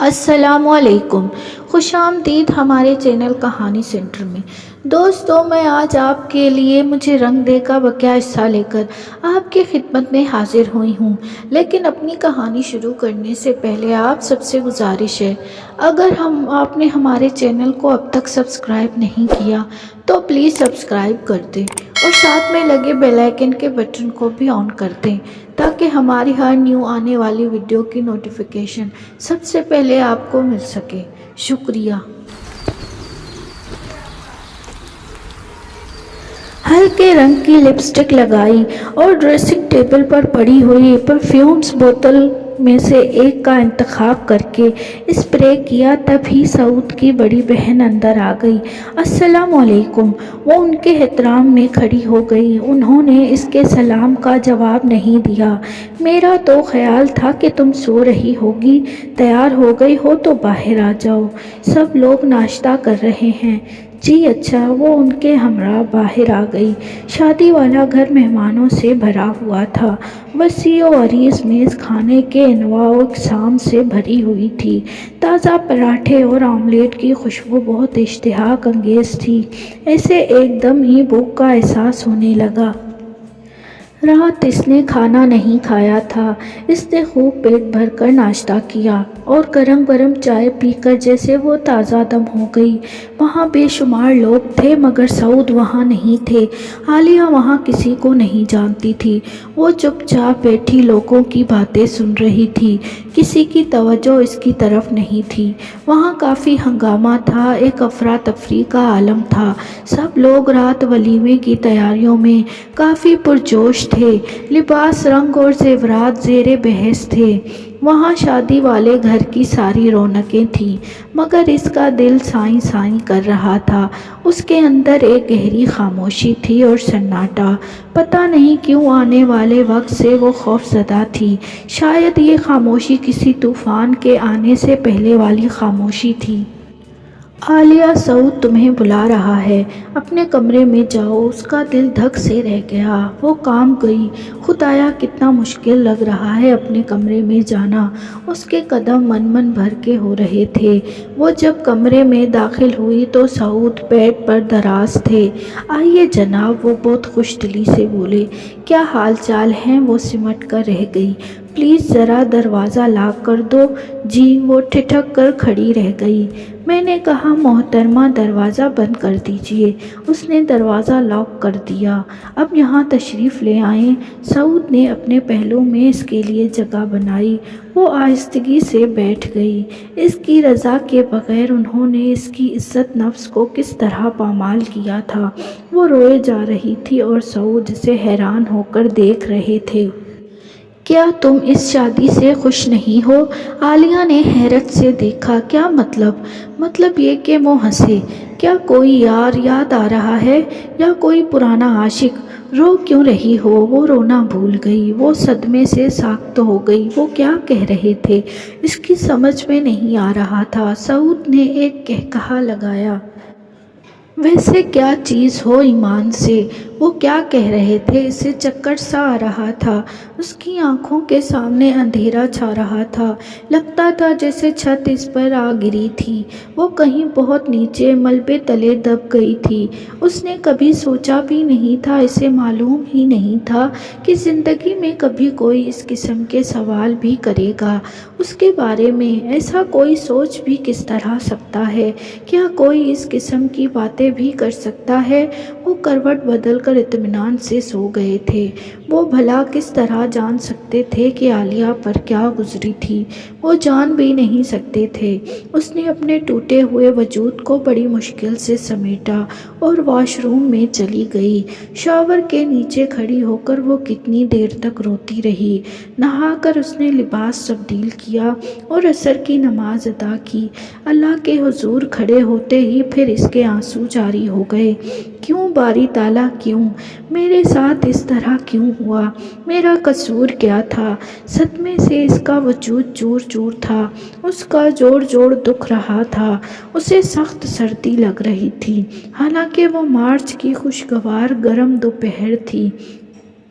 السلام علیکم، خوش آمدید ہمارے چینل کہانی سینٹر میں۔ دوستو، میں آج آپ کے لیے مجھے رنگ دے کا بقیہ حصہ لے کر آپ کی خدمت میں حاضر ہوئی ہوں، لیکن اپنی کہانی شروع کرنے سے پہلے آپ سب سے گزارش ہے، اگر آپ نے ہمارے چینل کو اب تک سبسکرائب نہیں کیا تو پلیز سبسکرائب کر دیں اور ساتھ میں لگے بیل آئیکن کے بٹن کو بھی آن کر دیں تاکہ ہماری ہر نیو آنے والی ویڈیو کی نوٹیفیکیشن سب سے پہلے آپ کو مل سکے۔ شکریہ۔ ہلکے رنگ کی لپسٹک لگائی اور ڈریسنگ ٹیبل پر پڑی ہوئی پرفیومز بوتل میں سے ایک کا انتخاب کر کے اسپرے کیا، تبھی سعود کی بڑی بہن اندر آ گئی۔ السلام علیکم، وہ ان کے احترام میں کھڑی ہو گئی۔ انہوں نے اس کے سلام کا جواب نہیں دیا۔ میرا تو خیال تھا کہ تم سو رہی ہوگی، تیار ہو گئی ہو تو باہر آ جاؤ، سب لوگ ناشتہ کر رہے ہیں۔ جی اچھا، وہ ان کے ہمراہ باہر آ گئی۔ شادی والا گھر مہمانوں سے بھرا ہوا تھا۔ وسیع و عریض میز کھانے کے انواع و اقسام سے بھری ہوئی تھی۔ تازہ پراٹھے اور آملیٹ کی خوشبو بہت اشتہاق انگیز تھی، ایسے ایک دم ہی بھوک کا احساس ہونے لگا۔ رات اس نے کھانا نہیں کھایا تھا۔ اس نے خوب پیٹ بھر کر ناشتہ کیا اور گرم گرم چائے پی کر جیسے وہ تازہ دم ہو گئی۔ وہاں بے شمار لوگ تھے مگر سعود وہاں نہیں تھے۔ عالیہ وہاں کسی کو نہیں جانتی تھی۔ وہ چپ چاپ بیٹھی لوگوں کی باتیں سن رہی تھی، کسی کی توجہ اس کی طرف نہیں تھی۔ وہاں کافی ہنگامہ تھا، ایک افراتفری کا عالم تھا۔ سب لوگ رات ولیمے کی تیاریوں میں کافی پرجوش تھے۔ لباس، رنگ اور زیورات زیر بحث تھے۔ وہاں شادی والے گھر کی ساری رونقیں تھیں مگر اس کا دل سائیں سائیں کر رہا تھا۔ اس کے اندر ایک گہری خاموشی تھی اور سناٹا۔ پتہ نہیں کیوں آنے والے وقت سے وہ خوف زدہ تھی۔ شاید یہ خاموشی کسی طوفان کے آنے سے پہلے والی خاموشی تھی۔ عالیہ، سعود تمہیں بلا رہا ہے، اپنے کمرے میں جاؤ۔ اس کا دل دھک سے رہ گیا۔ وہ کام گئی۔ خدایا، کتنا مشکل لگ رہا ہے اپنے کمرے میں جانا۔ اس کے قدم من من بھر کے ہو رہے تھے۔ وہ جب کمرے میں داخل ہوئی تو سعود بیڈ پر دراز تھے۔ آئیے جناب، وہ بہت خوش دلی سے بولے۔ کیا حال چال ہیں؟ وہ سمٹ کر رہ گئی۔ پلیز ذرا دروازہ لاک کر دو۔ جی، وہ ٹھٹک کر کھڑی رہ گئی۔ میں نے کہا محترمہ دروازہ بند کر دیجیے۔ اس نے دروازہ لاک کر دیا۔ اب یہاں تشریف لے آئیں۔ سعود نے اپنے پہلو میں اس کے لیے جگہ بنائی۔ وہ آہستگی سے بیٹھ گئی۔ اس کی رضا کے بغیر انہوں نے اس کی عزت نفس کو کس طرح پامال کیا تھا۔ وہ روئے جا رہی تھی اور سعود اسے حیران ہو کر دیکھ رہے تھے۔ کیا تم اس شادی سے خوش نہیں ہو؟ عالیہ نے حیرت سے دیکھا۔ کیا مطلب؟ مطلب یہ کہ وہ ہنسے۔ کیا کوئی یار یاد آ رہا ہے یا کوئی پرانا عاشق؟ رو کیوں رہی ہو؟ وہ رونا بھول گئی۔ وہ صدمے سے ساخت ہو گئی۔ وہ کیا کہہ رہے تھے اس کی سمجھ میں نہیں آ رہا تھا۔ سعود نے ایک قہقہہ لگایا۔ ویسے کیا چیز ہو ایمان سے؟ وہ کیا کہہ رہے تھے؟ اسے چکر سا آ رہا تھا۔ اس کی آنکھوں کے سامنے اندھیرا چھا رہا تھا۔ لگتا تھا جیسے چھت اس پر آ گری تھی۔ وہ کہیں بہت نیچے ملبے تلے دب گئی تھی۔ اس نے کبھی سوچا بھی نہیں تھا، اسے معلوم ہی نہیں تھا کہ زندگی میں کبھی کوئی اس قسم کے سوال بھی کرے گا اس کے بارے میں۔ ایسا کوئی سوچ بھی کس طرح سکتا ہے؟ کیا کوئی اس قسم کی باتیں بھی کر سکتا ہے؟ وہ کروٹ بدل کر اطمینان سے سو گئے تھے۔ وہ بھلا کس طرح جان سکتے تھے کہ عالیہ پر کیا گزری تھی؟ وہ جان بھی نہیں سکتے تھے۔ اس نے اپنے ٹوٹے ہوئے وجود کو بڑی مشکل سے سمیٹا اور واش روم میں چلی گئی۔ شاور کے نیچے کھڑی ہو کر وہ کتنی دیر تک روتی رہی۔ نہا کر اس نے لباس تبدیل کیا اور عصر کی نماز ادا کی۔ اللہ کے حضور کھڑے ہوتے ہی پھر اس کے آنسو جاری ہو گئے۔ کیوں باری تعالیٰ، کیوں؟ میرے ساتھ اس طرح کیوں ہوا؟ میرا قصور کیا تھا؟ صدمے سے اس کا وجود چور چور تھا۔ اس کا جوڑ جوڑ دکھ رہا تھا۔ اسے سخت سردی لگ رہی تھی، حالانکہ وہ مارچ کی خوشگوار گرم دوپہر تھی۔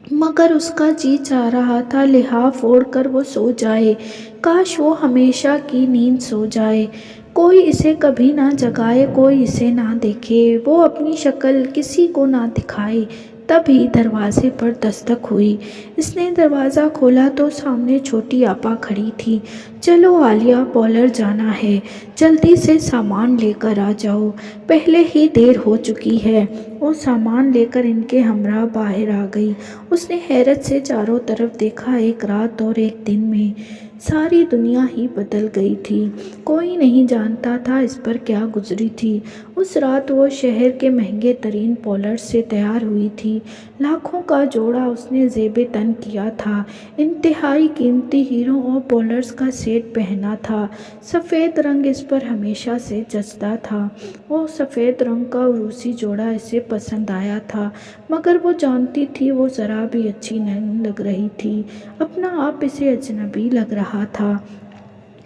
مگر اس کا جی چاہ رہا تھا لحاف اوڑھ کر وہ سو جائے، کاش وہ ہمیشہ کی نیند سو جائے، کوئی اسے کبھی نہ جگائے، کوئی اسے نہ دیکھے، وہ اپنی شکل کسی کو نہ دکھائے۔ تبھی دروازے پر دستک ہوئی۔ اس نے دروازہ کھولا تو سامنے چھوٹی آپا کھڑی تھی۔ چلو عالیہ، پارلر جانا ہے، جلدی سے سامان لے کر آ جاؤ، پہلے ہی دیر ہو چکی ہے۔ وہ سامان لے کر ان کے ہمراہ باہر آ گئی۔ اس نے حیرت سے چاروں طرف دیکھا، ایک رات اور ایک دن میں ساری دنیا ہی بدل گئی تھی۔ کوئی نہیں جانتا تھا اس پر کیا گزری تھی۔ اس رات وہ شہر کے مہنگے ترین پارلر سے تیار ہوئی تھی۔ لاکھوں کا جوڑا اس نے زیب تن کیا تھا، انتہائی قیمتی ہیروں اور پارلرز کا سیٹ پہنا تھا۔ سفید رنگ اس پر ہمیشہ سے جچتا تھا۔ وہ سفید رنگ کا عروسی جوڑا اسے پسند آیا تھا، مگر وہ جانتی تھی وہ ذرا بھی اچھی نہیں لگ رہی تھی۔ اپنا آپ اسے اجنبی لگ رہا تھا۔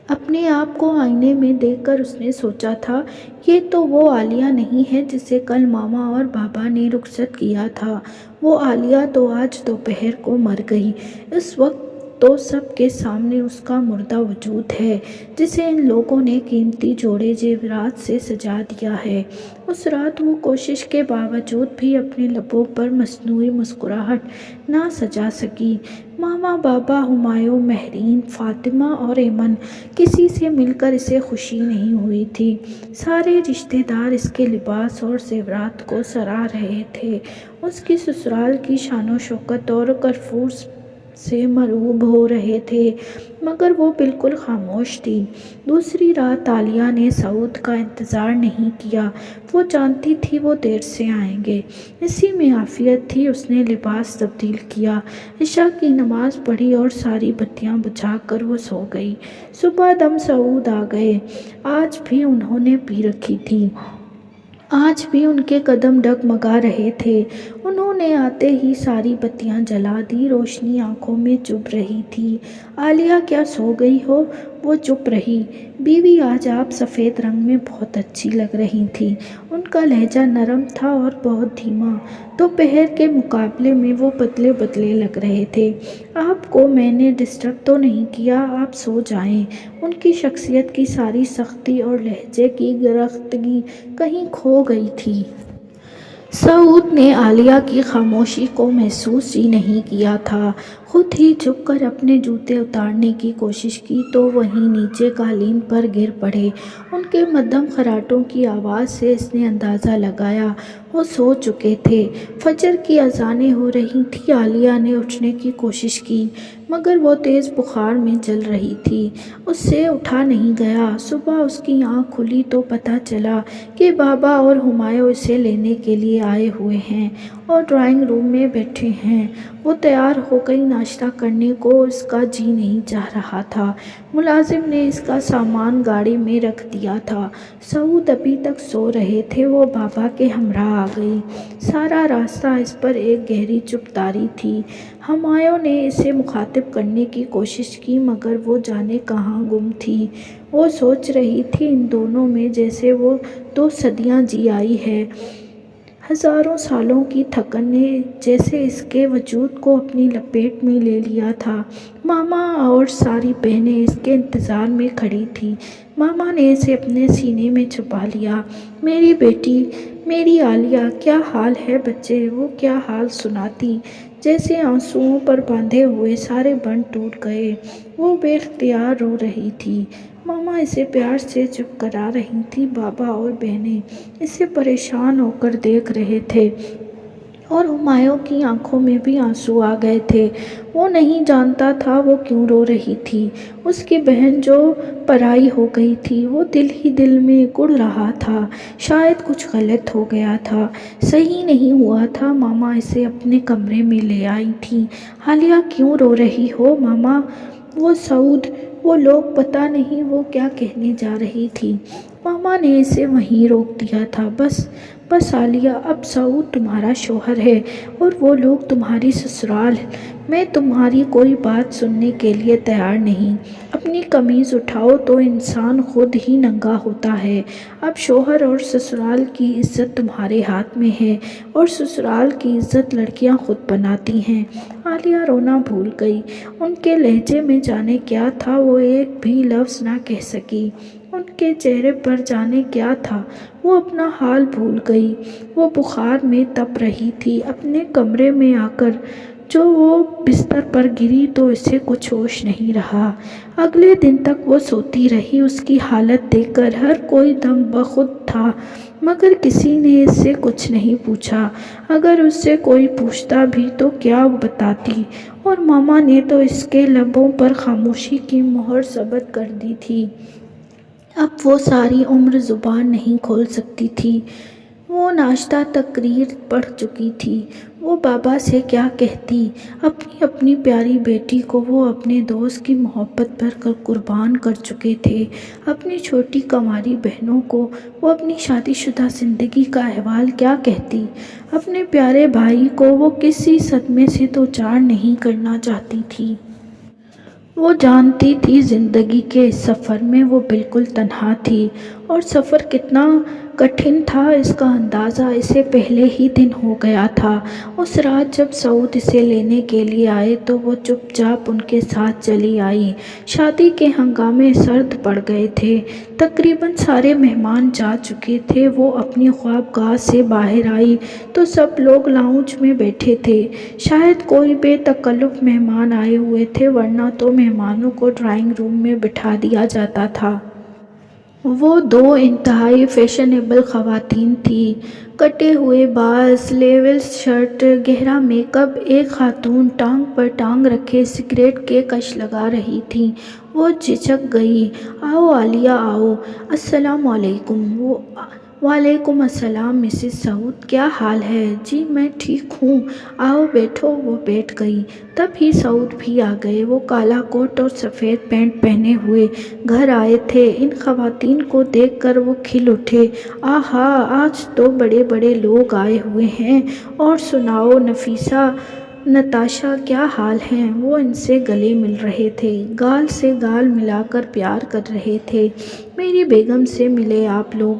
اپنے آپ کو آئینے میں دیکھ کر اس نے سوچا تھا، یہ تو وہ عالیہ نہیں ہے جسے کل ماما اور بابا نے رخصت کیا تھا۔ وہ عالیہ تو آج دوپہر کو مر گئی۔ اس وقت تو سب کے سامنے اس کا مردہ وجود ہے، جسے ان لوگوں نے قیمتی جوڑے زیورات سے سجا دیا ہے۔ اس رات وہ کوشش کے باوجود بھی اپنے لبوں پر مصنوعی مسکراہٹ نہ سجا سکی۔ ماما، بابا، ہمایوں، مہرین، فاطمہ اور ایمن، کسی سے مل کر اسے خوشی نہیں ہوئی تھی۔ سارے رشتہ دار اس کے لباس اور زیورات کو سراہ رہے تھے، اس کی سسرال کی شان و شوکت اور کرفور سے مرعوب ہو رہے تھے، مگر وہ بالکل خاموش تھی۔ دوسری رات عالیہ نے سعود کا انتظار نہیں کیا، وہ جانتی تھی وہ دیر سے آئیں گے۔ اسی میں عافیت تھی، اس نے لباس تبدیل کیا، عشاء کی نماز پڑھی اور ساری بتیاں بجھا کر وہ سو گئی۔ صبح دم سعود آ گئے۔ آج بھی انہوں نے پی رکھی تھی، آج بھی ان کے قدم ڈگمگا رہے تھے۔ انہوں نے آتے ہی ساری بتیاں جلا دی، روشنی آنکھوں میں چبھ رہی تھی۔ عالیہ، کیا سو گئی ہو؟ وہ چپ رہی۔ بیوی، آج آپ سفید رنگ میں بہت اچھی لگ رہی تھیں۔ ان کا لہجہ نرم تھا اور بہت دھیما۔ دوپہر کے مقابلے میں وہ پتلے پتلے لگ رہے تھے۔ آپ کو میں نے ڈسٹرب تو نہیں کیا؟ آپ سو جائیں۔ ان کی شخصیت کی ساری سختی اور لہجے کی گرختگی کہیں کھو گئی تھی۔ سعود نے عالیہ کی خاموشی کو محسوس ہی نہیں کیا تھا۔ خود ہی جھک کر اپنے جوتے اتارنے کی کوشش کی تو وہیں نیچے قالین پر گر پڑے۔ ان کے مدھم خراٹوں کی آواز سے اس نے اندازہ لگایا وہ سو چکے تھے۔ فجر کی اذانیں ہو رہی تھیں۔ عالیہ نے اٹھنے کی کوشش کی، مگر وہ تیز بخار میں جل رہی تھی، اس سے اٹھا نہیں گیا۔ صبح اس کی آنکھ کھلی تو پتہ چلا کہ بابا اور ہمایوں اسے لینے کے لیے آئے ہوئے ہیں اور ڈرائنگ روم میں بیٹھے ہیں۔ وہ تیار ہو گئی۔ ناشتہ کرنے کو اس کا جی نہیں چاہ رہا تھا۔ ملازم نے اس کا سامان گاڑی میں رکھ دیا تھا۔ سعود ابھی تک سو رہے تھے۔ وہ بابا کے ہمراہ آ گئی۔ سارا راستہ اس پر ایک گہری چپ طاری تھی۔ ہمایوں نے اسے مخاطب کرنے کی کوشش کی، مگر وہ جانے کہاں گم تھی۔ وہ سوچ رہی تھی ان دونوں میں جیسے وہ 2 صدیاں جی آئی ہیں، ہزاروں سالوں کی تھکن نے جیسے اس کے وجود کو اپنی لپیٹ میں لے لیا تھا۔ ماما اور ساری بہنیں اس کے انتظار میں کھڑی تھیں۔ ماما نے اسے اپنے سینے میں چھپا لیا۔ میری بیٹی، میری عالیہ، کیا حال ہے بچے؟ وہ کیا حال سناتی، جیسے آنسوؤں پر باندھے ہوئے سارے بند ٹوٹ گئے۔ وہ بے اختیار رو رہی تھی۔ ماما اسے پیار سے چپ کرا رہی تھیں۔ بابا اور بہنیں اسے پریشان ہو کر دیکھ رہے تھے، اور ہمایوں کی آنکھوں میں بھی آنسو آ گئے تھے۔ وہ نہیں جانتا تھا وہ کیوں رو رہی تھی۔ اس کی بہن جو پرائی ہو گئی تھی، وہ دل ہی دل میں گڑ رہا تھا۔ شاید کچھ غلط ہو گیا تھا، صحیح نہیں ہوا تھا۔ ماما اسے اپنے کمرے میں لے آئی تھیں۔ عالیہ، کیوں رو رہی ہو ماما؟ وہ سعود، وہ لوگ، پتہ نہیں وہ کیا کہنے جا رہی تھی۔ ماما ماما نے اسے وہیں روک دیا تھا۔ بس عالیہ، اب سعود تمہارا شوہر ہے اور وہ لوگ تمہاری سسرال۔ میں تمہاری کوئی بات سننے کے لیے تیار نہیں۔ اپنی قمیض اٹھاؤ تو انسان خود ہی ننگا ہوتا ہے۔ اب شوہر اور سسرال کی عزت تمہارے ہاتھ میں ہے اور سسرال کی عزت لڑکیاں خود بناتی ہیں۔ عالیہ رونا بھول گئی۔ ان کے لہجے میں جانے کیا تھا، وہ ایک بھی لفظ نہ کہہ سکی۔ ان کے چہرے پر جانے کیا تھا، وہ اپنا حال بھول گئی۔ وہ بخار میں تپ رہی تھی۔ اپنے کمرے میں آ کر جو وہ بستر پر گری تو اسے کچھ ہوش نہیں رہا۔ اگلے دن تک وہ سوتی رہی۔ اس کی حالت دیکھ کر ہر کوئی دم بخود تھا، مگر کسی نے اس سے کچھ نہیں پوچھا۔ اگر اس سے کوئی پوچھتا بھی تو کیا بتاتی، اور ماما نے تو اس کے لبوں پر خاموشی کی مہر ثبت کر دی تھی۔ اب وہ ساری عمر زبان نہیں کھول سکتی تھی۔ وہ ناشتہ تقریر پڑھ چکی تھی۔ وہ بابا سے کیا کہتی؟ اپنی پیاری بیٹی کو وہ اپنے دوست کی محبت پر قربان کر چکے تھے۔ اپنی چھوٹی کنواری بہنوں کو وہ اپنی شادی شدہ زندگی کا احوال کیا کہتی؟ اپنے پیارے بھائی کو وہ کسی صدمے سے دوچار نہیں کرنا چاہتی تھی۔ وہ جانتی تھی زندگی کے اس سفر میں وہ بالکل تنہا تھی، اور سفر کتنا کٹھن تھا اس کا اندازہ اسے پہلے ہی دن ہو گیا تھا۔ اس رات جب سعود اسے لینے کے لیے آئے تو وہ چپ چاپ ان کے ساتھ چلی آئی۔ شادی کے ہنگامے سرد پڑ گئے تھے۔ تقریباً سارے مہمان جا چکے تھے۔ وہ اپنی خوابگاہ سے باہر آئی تو سب لوگ لاؤنج میں بیٹھے تھے۔ شاید کوئی بے تکلف مہمان آئے ہوئے تھے، ورنہ تو مہمانوں کو ڈرائنگ روم میں بٹھا دیا جاتا تھا۔ وہ دو انتہائی فیشنیبل خواتین تھیں۔ کٹے ہوئے بال، سلیولیس شرٹ، گہرا میک اپ۔ ایک خاتون ٹانگ پر ٹانگ رکھے سگریٹ کے کش لگا رہی تھی۔ وہ جھجک گئی۔ آؤ عالیہ آؤ۔ السلام علیکم۔ وعلیکم السلام مسز سعود، کیا حال ہے؟ جی میں ٹھیک ہوں، آؤ بیٹھو۔ وہ بیٹھ گئی۔ تب ہی سعود بھی آ گئے۔ وہ کالا کوٹ اور سفید پینٹ پہنے ہوئے گھر آئے تھے۔ ان خواتین کو دیکھ کر وہ کھل اٹھے۔ آہا، آج تو بڑے بڑے لوگ آئے ہوئے ہیں۔ اور سناؤ نفیسہ، نتاشا کیا حال ہیں؟ وہ ان سے گلے مل رہے تھے، گال سے گال ملا کر پیار کر رہے تھے۔ میری بیگم سے ملے آپ لوگ؟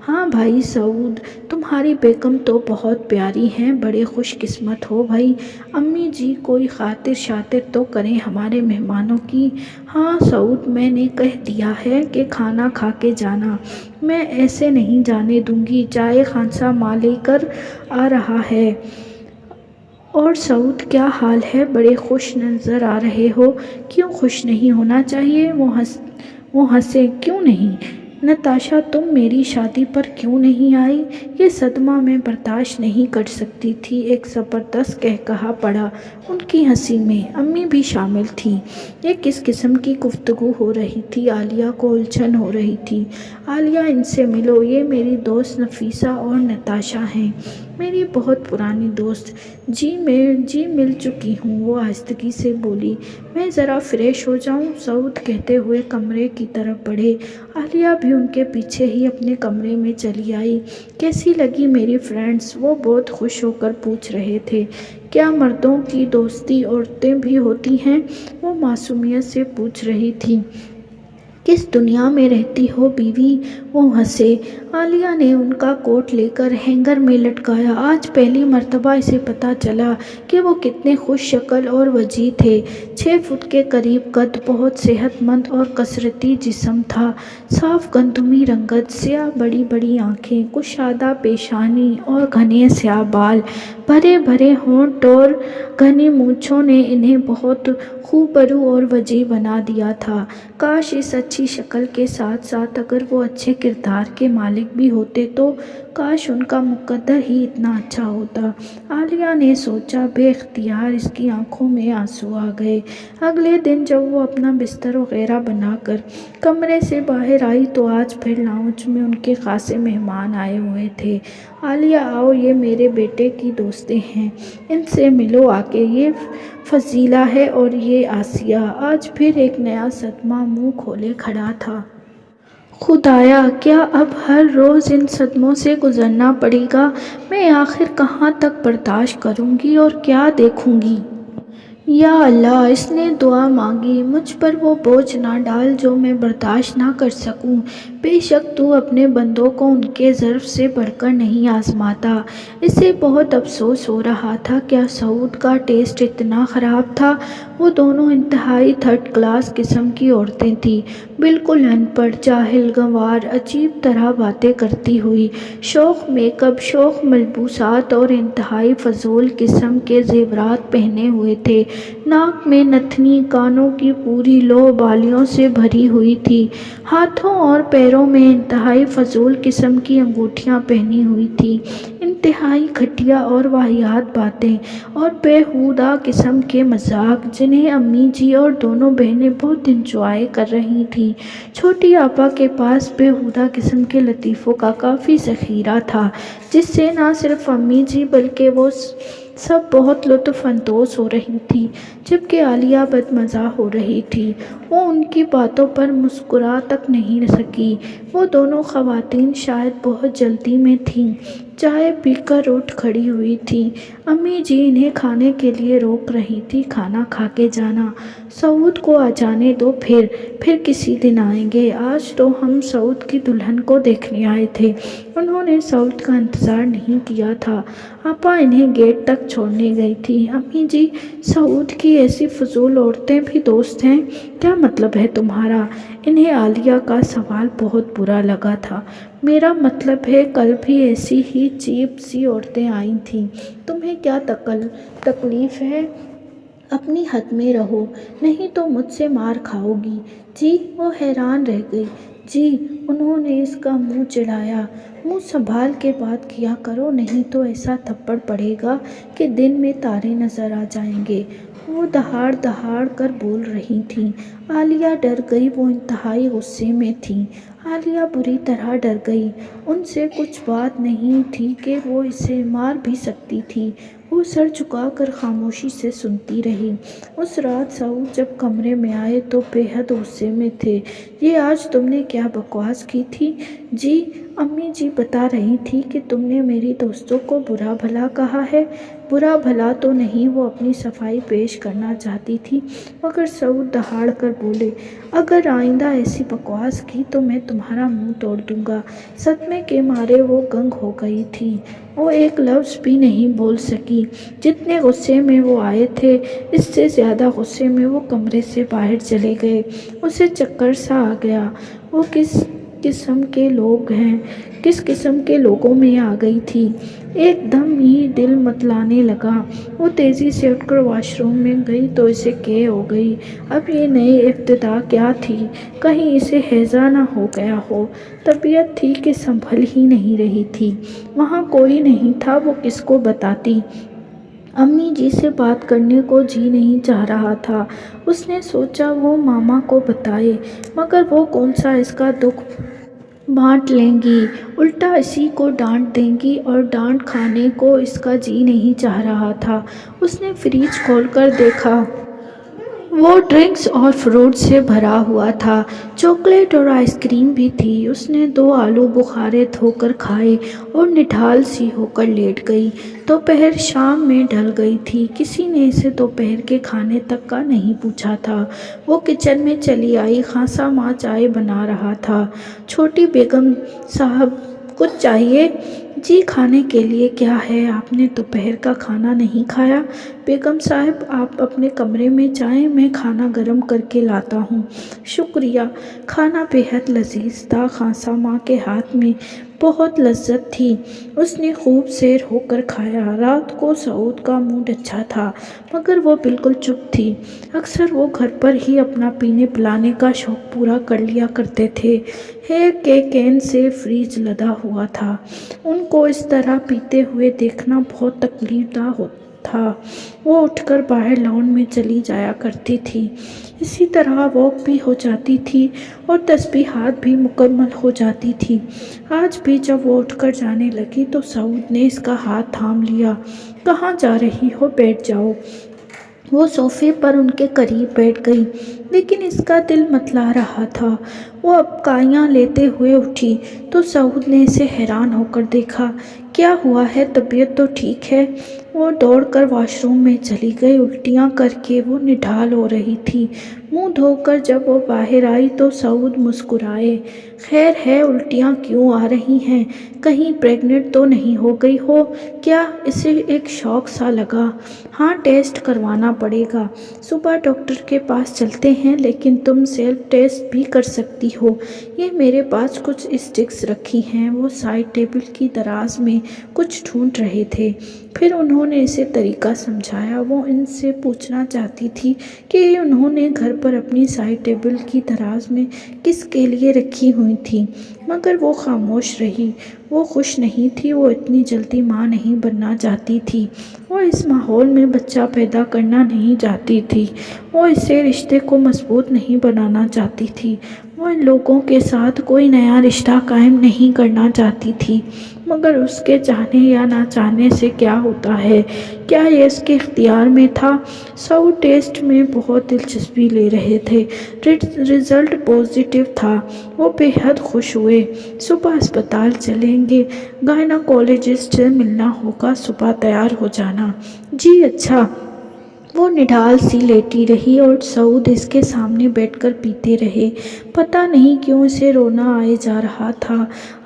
ہاں بھائی سعود، تمہاری بیگم تو بہت پیاری ہیں، بڑے خوش قسمت ہو بھائی۔ امی جی کوئی خاطر شاطر تو کریں ہمارے مہمانوں کی۔ ہاں سعود، میں نے کہہ دیا ہے کہ کھانا کھا کے جانا، میں ایسے نہیں جانے دوں گی۔ چائے خانسا ماں لے کر آ رہا ہے۔ اور سعود کیا حال ہے؟ بڑے خوش نظر آ رہے ہو۔ کیوں خوش نہیں ہونا چاہیے؟ وہ ہنسے۔ کیوں نہیں؟ نتاشا تم میری شادی پر کیوں نہیں آئی؟ یہ صدمہ میں برداشت نہیں کر سکتی تھی۔ ایک زبردست قہقہا پڑا ان کی ہنسی میں، امی بھی شامل تھیں۔ یہ کس قسم کی گفتگو ہو رہی تھی؟ عالیہ کو الجھن ہو رہی تھی۔ عالیہ ان سے ملو، یہ میری دوست نفیسہ اور نتاشا ہیں، میری بہت پرانی دوست۔ جی مل چکی ہوں، وہ آہستگی سے بولی۔ میں ذرا فریش ہو جاؤں؟ سعود کہتے ہوئے کمرے کی طرف بڑھے۔ عالیہ بھی ان کے پیچھے ہی اپنے کمرے میں چلی آئی۔ کیسی لگی میری فرینڈز؟ وہ بہت خوش ہو کر پوچھ رہے تھے۔ کیا مردوں کی دوستی عورتیں بھی ہوتی ہیں؟ وہ معصومیت سے پوچھ رہی تھی۔ کس دنیا میں رہتی ہو بیوی؟ وہ ہنسے۔ عالیہ نے ان کا کوٹ لے کر ہینگر میں لٹکایا۔ آج پہلی مرتبہ اسے پتہ چلا کہ وہ کتنے خوش شکل اور وجیح تھے۔ 6 فٹ کے قریب قد، بہت صحت مند اور کثرتی جسم تھا، صاف گندمی رنگت، سیاہ بڑی بڑی آنکھیں، کشادہ پیشانی اور گھنے سیاہ بال، بھرے بھرے ہونٹ اور گھنی مونچھوں نے انہیں بہت خوبرو اور وجیح بنا دیا تھا۔ کاش اس اچھی شکل کے ساتھ ساتھ اگر وہ اچھے کردار کے مالک بھی ہوتے تو کاش ان کا مقدر ہی اتنا اچھا ہوتا، عالیہ نے سوچا۔ بے اختیار اس کی آنکھوں میں آنسو آ گئے۔ اگلے دن جب وہ اپنا بستر وغیرہ بنا کر کمرے سے باہر آئی تو آج پھر لاؤنج میں ان کے خاصے مہمان آئے ہوئے تھے۔ عالیہ آؤ، یہ میرے بیٹے کی دوستیں ہیں، ان سے ملو آ کے۔ یہ فضیلہ ہے اور یہ آسیہ۔ آج پھر ایک نیا صدمہ منہ کھولے کھڑا تھا۔ خدایا، کیا اب ہر روز ان صدموں سے گزرنا پڑے گا؟ میں آخر کہاں تک برداشت کروں گی اور کیا دیکھوں گی؟ یا اللہ، اس نے دعا مانگی، مجھ پر وہ بوجھ نہ ڈال جو میں برداشت نہ کر سکوں۔ بے شک تو اپنے بندوں کو ان کے ظرف سے بڑھ کر نہیں آزماتا۔ اسے بہت افسوس ہو رہا تھا۔ کیا سعود کا ٹیسٹ اتنا خراب تھا؟ وہ دونوں انتہائی تھرڈ کلاس قسم کی عورتیں تھیں، بالکل ان پڑھ، جاہل، گنوار، عجیب طرح باتیں کرتی ہوئی، شوخ میک اپ، شوخ ملبوسات اور انتہائی فضول قسم کے زیورات پہنے ہوئے تھے۔ ناک میں نتھنی، کانوں کی پوری لو بالیوں سے بھری ہوئی تھی، ہاتھوں اور پیروں میں انتہائی فضول قسم کی انگوٹھیاں پہنی ہوئی تھیں۔ انتہائی گھٹیا اور واہیات باتیں اور بیہودہ قسم کے مذاق جنہیں امی جی اور دونوں بہنیں بہت انجوائے کر رہی تھیں۔ چھوٹی آپا کے پاس بیہودہ قسم کے لطیفوں کا کافی ذخیرہ تھا، جس سے نہ صرف امی جی بلکہ وہ سب بہت لطف اندوز ہو رہی تھیں، جبکہ عالیہ بدمزہ ہو رہی تھی۔ وہ ان کی باتوں پر مسکرا تک نہیں سکی۔ وہ دونوں خواتین شاید بہت جلدی میں تھیں، چائے پی کر اٹھ کھڑی ہوئی تھیں۔ امی جی انہیں کھانے کے لیے روک رہی تھیں۔ کھانا کھا کے جانا، سعود کو آ جانے دو، پھر کسی دن آئیں گے، آج تو ہم سعود کی دلہن کو دیکھنے آئے تھے۔ انہوں نے سعود کا انتظار نہیں کیا تھا۔ آپا انہیں گیٹ تک چھوڑنے گئی تھی۔ امی جی، سعود کی ایسی فضول عورتیں بھی دوست ہیں؟ کیا مطلب ہے تمہارا؟ انہیں عالیہ کا سوال بہت برا لگا تھا۔ میرا مطلب ہے کل بھی ایسی ہی چیپ سی عورتیں آئی تھیں۔ تمہیں کیا تکلیف ہے؟ اپنی حد میں رہو، نہیں تو مجھ سے مار کھاؤ گی۔ جی، وہ حیران رہ گئی۔ جی، انہوں نے اس کا منہ چڑھایا۔ منہ سنبھال کے بات کیا کرو، نہیں تو ایسا تھپڑ پڑے گا کہ دن میں تارے نظر آ جائیں گے۔ وہ دہاڑ دہاڑ کر بول رہی تھیں۔ عالیہ ڈر گئی، وہ انتہائی غصے میں تھیں۔ عالیہ بری طرح ڈر گئی۔ ان سے کچھ بات نہیں تھی کہ وہ اسے مار بھی سکتی تھی۔ وہ سر جھکا کر خاموشی سے سنتی رہی۔ اس رات سعود جب کمرے میں آئے تو بے حد غصے میں تھے۔ یہ آج تم نے کیا بکواس کی تھی؟ جی، امی جی بتا رہی تھی کہ تم نے میری دوستوں کو برا بھلا کہا ہے۔ برا بھلا تو نہیں، وہ اپنی صفائی پیش کرنا چاہتی تھی، مگر سعود دہاڑ کر بولے، اگر آئندہ ایسی بکواس کی تو میں تمہارا منہ توڑ دوں گا۔ صدمے کے مارے وہ گنگ ہو گئی تھی۔ وہ ایک لفظ بھی نہیں بول سکی۔ جتنے غصے میں وہ آئے تھے، اس سے زیادہ غصے میں وہ کمرے سے باہر چلے گئے۔ اسے چکر سا آ گیا۔ وہ کس قسم کے لوگوں میں آ گئی تھی۔ ایک دم ہی دل متلانے لگا۔ وہ تیزی سے اٹھ کر واش روم میں گئی تو اسے کے ہو گئی۔ اب یہ نئی ابتدا کیا تھی؟ کہیں اسے ہیضہ نہ ہو گیا ہو؟ طبیعت تھی کہ سنبھل ہی نہیں رہی تھی۔ وہاں کوئی نہیں تھا، وہ کس کو بتاتی؟ امی جی سے بات کرنے کو جی نہیں چاہ رہا تھا۔ اس نے سوچا وہ ماما کو بتائے، مگر وہ کون سا اس کا دکھ بانٹ لیں گی، الٹا اسی کو ڈانٹ دیں گی، اور ڈانٹ کھانے کو اس کا جی نہیں چاہ رہا تھا۔ اس نے فریج کھول کر دیکھا۔ وہ ڈرنکس اور فروٹ سے بھرا ہوا تھا، چاکلیٹ اور آئس کریم بھی تھی۔ اس نے 2 آلو بخارے دھو کر کھائے اور نڈھال سی ہو کر لیٹ گئی۔ دوپہر شام میں ڈھل گئی تھی، کسی نے اسے دوپہر کے کھانے تک کا نہیں پوچھا تھا۔ وہ کچن میں چلی آئی، خاصا ماں چائے بنا رہا تھا۔ چھوٹی بیگم صاحب، کچھ چاہیے؟ جی، کھانے کے لیے کیا ہے؟ آپ نے دوپہر کا کھانا نہیں کھایا؟ بیگم صاحب، آپ اپنے کمرے میں جائیں، میں کھانا گرم کر کے لاتا ہوں۔ شکریہ۔ کھانا بے حد لذیذ تھا، خاصا ماں کے ہاتھ میں بہت لذت تھی۔ اس نے خوب سیر ہو کر کھایا۔ رات کو سعود کا موڈ اچھا تھا، مگر وہ بالکل چپ تھی۔ اکثر وہ گھر پر ہی اپنا پینے پلانے کا شوق پورا کر لیا کرتے تھے۔ ایک کین سے فریج لدا ہوا تھا۔ ان کو اس طرح پیتے ہوئے دیکھنا بہت تکلیف دہ تھا۔ وہ اٹھ کر باہر لان میں چلی جایا کرتی تھی۔ اسی طرح واک بھی ہو جاتی تھی اور تسبیحات بھی مکمل ہو جاتی تھی۔ آج بھی جب وہ اٹھ کر جانے لگی تو سعود نے اس کا ہاتھ تھام لیا۔ کہاں جا رہی ہو؟ بیٹھ جاؤ۔ وہ صوفے پر ان کے قریب بیٹھ گئی، لیکن اس کا دل متلا رہا تھا۔ وہ ابکائیاں لیتے ہوئے اٹھی تو سعود نے اسے حیران ہو کر دیکھا۔ کیا ہوا ہے؟ طبیعت تو ٹھیک ہے؟ وہ دوڑ کر واش روم میں چلی گئی۔ الٹیاں کر کے وہ نڈھال ہو رہی تھی۔ منہ دھو کر جب وہ باہر آئی تو سعود مسکرائے۔ خیر ہے، الٹیاں کیوں آ رہی ہیں؟ کہیں پریگننٹ تو نہیں ہو گئی ہو کیا؟ اسے ایک شوق سا لگا۔ ہاں، ٹیسٹ کروانا پڑے گا۔ صبح ڈاکٹر کے پاس چلتے ہیں، لیکن تم سیلف ٹیسٹ بھی کر سکتی ہو۔ یہ میرے پاس کچھ اسٹکس رکھی ہیں۔ وہ سائڈ ٹیبل کی دراز میں کچھ ڈھونڈ رہے تھے۔ پھر انہوں نے اسے طریقہ سمجھایا۔ وہ ان سے پوچھنا چاہتی تھی کہ انہوں نے گھر پر اپنی سائڈ ٹیبل کی دراز میں کس کے لیے رکھی ہوئی تھی، مگر وہ خاموش رہی۔ وہ خوش نہیں تھی۔ وہ اتنی جلدی ماں نہیں بننا چاہتی تھی۔ وہ اس ماحول میں بچہ پیدا کرنا نہیں چاہتی تھی۔ وہ اسے رشتے کو مضبوط نہیں بنانا چاہتی تھی۔ وہ ان لوگوں کے ساتھ کوئی نیا رشتہ قائم نہیں کرنا چاہتی تھی۔ مگر اس کے چاہنے یا نہ چاہنے سے کیا ہوتا ہے؟ کیا یہ اس کے اختیار میں تھا؟ سعود ٹیسٹ میں بہت دلچسپی لے رہے تھے۔ رزلٹ پازیٹیو تھا۔ وہ بے حد خوش ہوئے۔ صبح اسپتال چلیں گے، گائناکولوجسٹ سے ملنا ہوگا، صبح تیار ہو جانا۔ جی اچھا۔ وہ نڈھال سی لیٹی رہی اور سعود اس کے سامنے بیٹھ کر پیتے رہے۔ پتہ نہیں کیوں اسے رونا آئے جا رہا تھا۔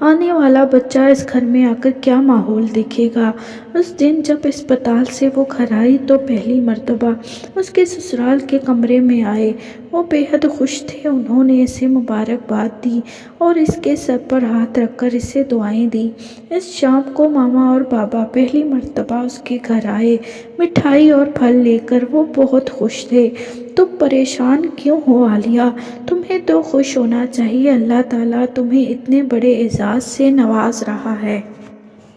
آنے والا بچہ اس گھر میں آ کر کیا ماحول دیکھے گا؟ اس دن جب اسپتال سے وہ گھر آئی تو پہلی مرتبہ اس کے سسرال کے کمرے میں آئے۔ وہ بے حد خوش تھے۔ انہوں نے اسے مبارکباد دی اور اس کے سر پر ہاتھ رکھ کر اسے دعائیں دیں۔ اس شام کو ماما اور بابا پہلی مرتبہ اس کے گھر آئے، مٹھائی اور پھل لے کر۔ وہ بہت خوش تھے۔ تم پریشان کیوں ہو عالیہ؟ تمہیں تو خوش ہونا چاہیے۔ اللہ تعالیٰ تمہیں اتنے بڑے اعزاز سے نواز رہا ہے۔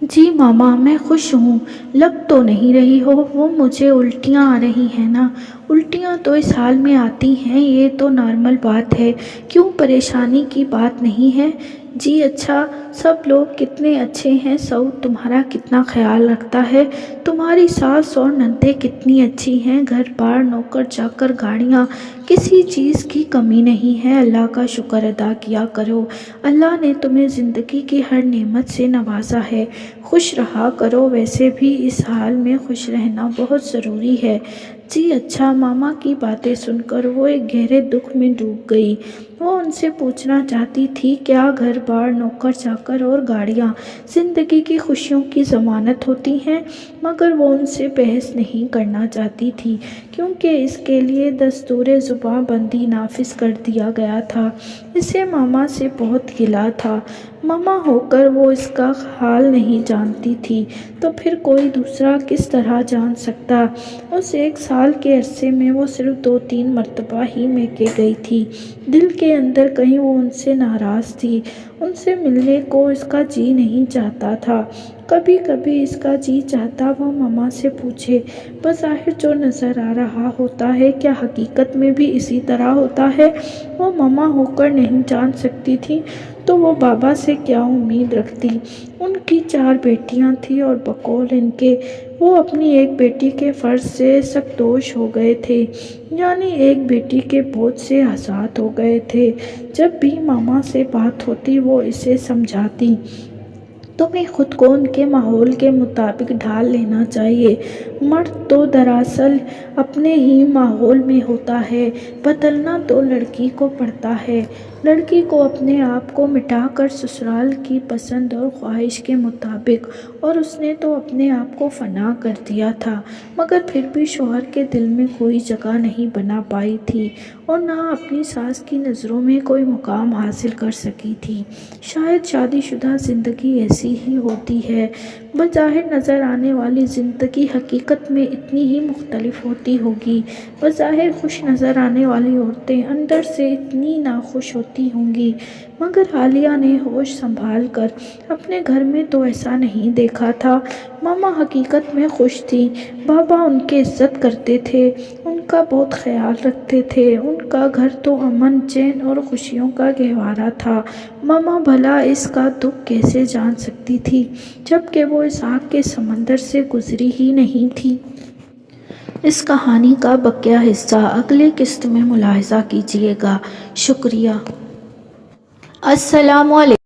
جی ماما، میں خوش ہوں۔ لگ تو نہیں رہی ہو۔ وہ مجھے الٹیاں آ رہی ہیں نا۔ الٹیاں تو اس حال میں آتی ہیں، یہ تو نارمل بات ہے۔ کیوں پریشانی کی بات نہیں ہے؟ جی اچھا۔ سب لوگ کتنے اچھے ہیں۔ سعود تمہارا کتنا خیال رکھتا ہے۔ تمہاری ساس اور نندیں کتنی اچھی ہیں۔ گھر بار، نوکر چاکر، گاڑیاں، کسی چیز کی کمی نہیں ہے۔ اللہ کا شکر ادا کیا کرو۔ اللہ نے تمہیں زندگی کی ہر نعمت سے نوازا ہے۔ خوش رہا کرو۔ ویسے بھی اس حال میں خوش رہنا بہت ضروری ہے۔ جی اچھا۔ ماما کی باتیں سن کر وہ ایک گہرے دکھ میں ڈوب گئی۔ وہ ان سے پوچھنا چاہتی تھی، کیا گھر بار، نوکر چاکر اور گاڑیاں زندگی کی خوشیوں کی ضمانت ہوتی ہیں؟ مگر وہ ان سے بحث نہیں کرنا چاہتی تھی، کیونکہ اس کے لیے دستور زباں بندی نافذ کر دیا گیا تھا۔ اسے ماما سے بہت گلہ تھا۔ ماما ہو کر وہ اس کا حال نہیں جانتی تھی تو پھر کوئی دوسرا کس طرح جان سکتا؟ اس ایک سال کے عرصے میں وہ صرف 2-3 مرتبہ ہی میکے گئی تھی۔ دل کے اندر کہیں وہ ان سے ناراض تھی۔ ان سے ملنے کو اس کا جی نہیں چاہتا تھا۔ کبھی کبھی اس کا جی چاہتا وہ ماما سے پوچھے، بظاہر جو نظر آ رہا ہوتا ہے کیا حقیقت میں بھی اسی طرح ہوتا ہے؟ وہ ماما ہو کر نہیں جان سکتی تھی تو وہ بابا سے کیا امید رکھتی؟ ان کی 4 بیٹیاں تھیں اور بقول ان کے وہ اپنی ایک بیٹی کے فرض سے سردوش ہو گئے تھے، یعنی ایک بیٹی کے بوجھ سے آزاد ہو گئے تھے۔ جب بھی ماما سے بات ہوتی وہ اسے سمجھاتی، تمہیں خود کو ان کے ماحول کے مطابق ڈھال لینا چاہیے۔ مرد تو دراصل اپنے ہی ماحول میں ہوتا ہے، بدلنا تو لڑکی کو پڑتا ہے۔ لڑکی کو اپنے آپ کو مٹا کر سسرال کی پسند اور خواہش کے مطابق، اور اس نے تو اپنے آپ کو فنا کر دیا تھا، مگر پھر بھی شوہر کے دل میں کوئی جگہ نہیں بنا پائی تھی اور نہ اپنی ساس کی نظروں میں کوئی مقام حاصل کر سکی تھی۔ شاید شادی شدہ زندگی ایسی ہی ہوتی ہے۔ بظاہر نظر آنے والی زندگی حقیقت میں اتنی ہی مختلف ہوتی ہوگی۔ بظاہر خوش نظر آنے والی عورتیں اندر سے اتنی ناخوش ہوتی ہوں گی۔ مگر عالیہ نے ہوش سنبھال کر اپنے گھر میں تو ایسا نہیں دیکھا تھا۔ ماما حقیقت میں خوش تھی۔ بابا ان کی عزت کرتے تھے، ان کا بہت خیال رکھتے تھے۔ ان کا گھر تو امن، چین اور خوشیوں کا گہوارہ تھا۔ ماما بھلا اس کا دکھ کیسے جان سکتی تھی، جبکہ وہ اس آگ کے سمندر سے گزری ہی نہیں تھی۔ اس کہانی کا بقیہ حصہ اگلی قسط میں ملاحظہ کیجیے گا۔ شکریہ۔ السلام علیکم۔